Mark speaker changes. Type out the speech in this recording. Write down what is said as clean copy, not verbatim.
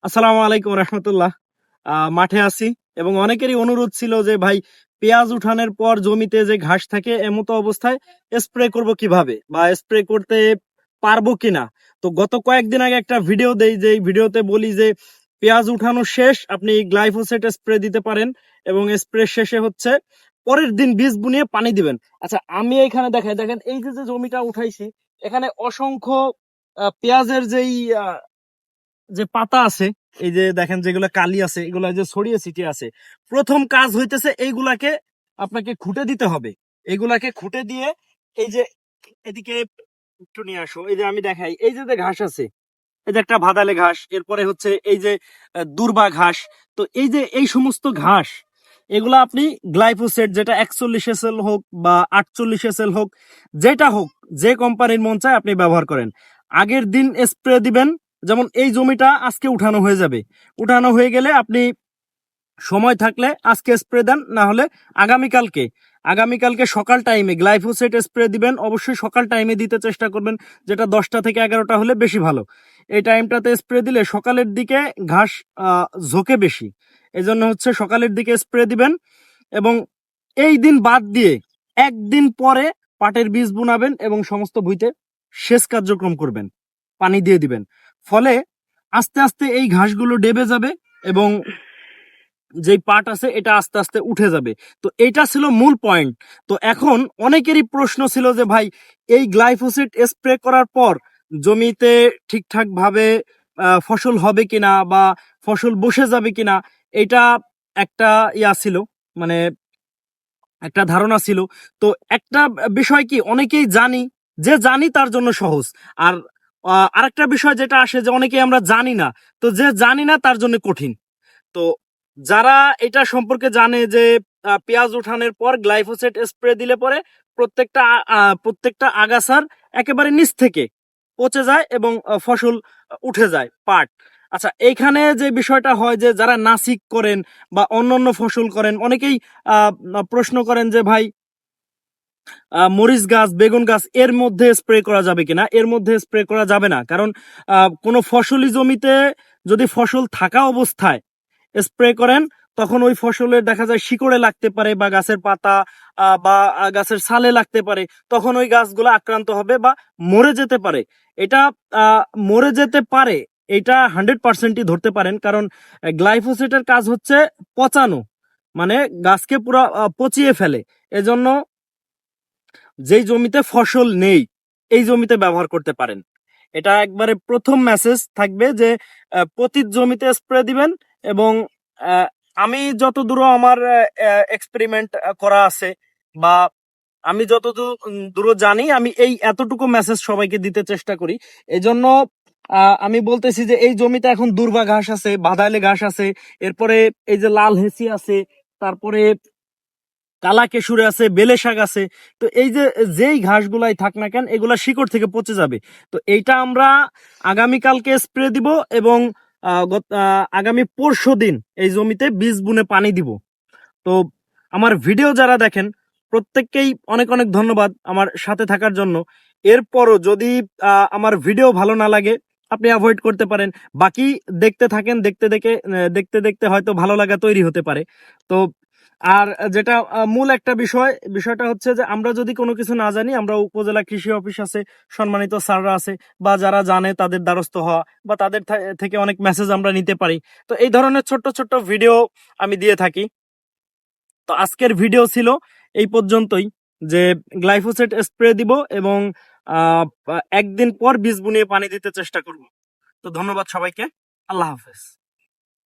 Speaker 1: আসসালামু আলাইকুম রহমতুল্লাহ। মাঠে আছি এবং অনেকেরই অনুরোধ ছিল যে ভাই, পেঁয়াজ উঠানোর পর জমিতে যে ঘাস থাকে এমতো অবস্থায় স্প্রে করব কিভাবে বা স্প্রে করতে পারবো কিনা। তো গত কয়েকদিন আগে একটা ভিডিও দেই, যে ভিডিওতে বলি যে পেঁয়াজ উঠানো শেষ, আপনি গ্লাইফোসেট স্প্রে দিতে পারেন এবং স্প্রে শেষে হচ্ছে পরের দিন বীজ বুনিয়ে পানি দিবেন। আচ্ছা, আমি এখানে দেখাই, দেখেন এই যে যে জমিটা উঠাইছি, এখানে অসংখ্য পেঁয়াজের যেই যে পাতা আছে, এই যে দেখেন যেগুলা কালি আছে, এগুলা যে ছড়িয়ে ছিটিয়ে আছে। প্রথম কাজ হইতেছে এইগুলাকে আপনাকে খুঁটে দিতে হবে। এইগুলাকে খুঁটে দিয়ে এই যে এদিকে একটু নিয়ে আসো, এই যে আমি দেখাই, এই যে যে ঘাস আছে, এই যে একটা ভাদালে ঘাস, এরপরে হচ্ছে এই যে দুর্বা ঘাস। তো এই যে এই সমস্ত ঘাস, এগুলা আপনি গ্লাইফোসেট, যেটা 41 SL হোক বা 48 SL হোক, যেটা হোক, যে কোম্পানির মন চায় আপনি ব্যবহার করেন। আগের দিন স্প্রে দিবেন। যেমন এই জমিটা আজকে উঠানো হয়ে যাবে, উঠানো হয়ে গেলে আপনি সময় থাকলে আজকে স্প্রে দেন, না হলে আগামীকালকে আগামীকালকে সকাল টাইমে গ্লাইফোসেট স্প্রে দিবেন। অবশ্যই সকাল টাইমে দিতে চেষ্টা করবেন, যেটা 10টা থেকে 11টা হলে বেশি ভালো। এই টাইমটাতে স্প্রে দিলে সকালের দিকে ঘাস ঝোঁকে বেশি, এই জন্য হচ্ছে সকালের দিকে স্প্রে দিবেন। এবং এই দিন বাদ দিয়ে একদিন পরে পাটের বীজ বুনাবেন এবং সমস্ত ভুঁইতে সেচ কার্যক্রম করবেন, পানি দিয়ে দিবেন। ফলে আস্তে আস্তে এই ঘাসগুলো ডেবে যাবে এবং যেই পার্ট আছে এটা আস্তে আস্তে উঠে যাবে। তো এটা ছিল মূল পয়েন্ট। তো এখন অনেকেরই প্রশ্ন ছিল যে ভাই, এই গ্লাইফোসেট স্প্রে করার পর জমিতে ঠিকঠাক ভাবে ফসল হবে কিনা বা ফসল বসে যাবে কিনা, এটা একটা ছিল, মানে একটা ধারণা ছিল। তো একটা বিষয় কি, অনেকেই জানি, যে জানি তার জন্য সহজ। আর আরেকটা বিষয় যেটা আসে, যে অনেকেই আমরা জানি না, তো যে জানি না তার জন্য কঠিন। তো যারা এটা সম্পর্কে জানে যে পেঁয়াজ উঠানোর পর গ্লাইফোসেট স্প্রে দিলে পরে প্রত্যেকটা আগাছার একেবারে নিচ থেকে পচে যায় এবং ফসল উঠে যায়, পাট। আচ্ছা, এইখানে যে বিষয়টা হয়, যে যারা নাসিক করেন বা অন্যান্য ফসল করেন, অনেকেই আহ প্রশ্ন করেন যে ভাই, মরিচ গাছ, বেগুন গাছ, এর মধ্যে স্প্রে করা যাবে কিনা। এর মধ্যে স্প্রে করা যাবে না, কারণ কোনো ফসলি জমিতে যদি ফসল থাকা অবস্থায় স্প্রে করেন, তখন ওই ফসলের দেখা যায় শিকড়ে লাগতে পারে বা গাছের পাতা বা গাছের ছালে লাগতে পারে, তখন ওই গাছগুলো আক্রান্ত হবে বা মরে যেতে পারে। এটা মরে যেতে পারে, এটা 100%ই ধরতে পারেন, কারণ গ্লাইফোসেটের কাজ হচ্ছে পচানো, মানে গাছকে পুরো পচিয়ে ফেলে। এজন্য যেই জমিতে ফসল নেই, এই জমিতে ব্যবহার করতে পারেন। এটা একবারে প্রথম মেসেজ থাকবে যে প্রতি জমিতে স্প্রে দিবেন। এবং আহ, আমি যতদূর আমার এক্সপেরিমেন্ট করা আছে বা আমি যতদূর দূর জানি, আমি এই এতটুকু মেসেজ সবাইকে দিতে চেষ্টা করি। এজন্য আমি বলতেছি যে এই জমিতে এখন দুর্বা ঘাস আছে, বাদাইলে ঘাস আছে, এরপরে এই যে লাল হেসি আছে, তারপরে কালা কেশুরে আছে, বেলে শাক আছে। তো এই যে যেই ঘাসগুলাই থাক না কেন, এগুলা শিকড় থেকে পচে যাবে। তো এইটা আমরা আগামীকালকে স্প্রে দিব এবং আগামী পরশু দিন এই জমিতে বীজ বুনে পানি দিব। তো আমার ভিডিও যারা দেখেন, প্রত্যেককেই অনেক অনেক ধন্যবাদ আমার সাথে থাকার জন্য। এরপরও যদি আমার ভিডিও ভালো না লাগে, আপনি অ্যাভয়েড করতে পারেন। বাকি দেখতে থাকেন, দেখতে দেখতে হয়তো ভালো লাগা তৈরি হতে পারে। তো আর যেটা মূল একটা বিষয়টা হচ্ছে যে আমরা যদি কোনো কিছু না জানি, আমরা উপজেলা কৃষি অফিস আছে, সম্মানিত স্যাররা আছে, বা যারা জানে তাদের দ্বারস্থ হওয়া বা তাদের থেকে অনেক মেসেজ আমরা নিতে পারি। তো এই ধরনের ছোট্ট ছোট্ট ভিডিও আমি দিয়ে থাকি। তো আজকের ভিডিও ছিল এই পর্যন্তই, যে গ্লাইফোসেট স্প্রে দিব এবং আহ একদিন পর বীজ বুনিয়ে পানি দিতে চেষ্টা করব। তো ধন্যবাদ সবাইকে। আল্লাহ হাফেজ।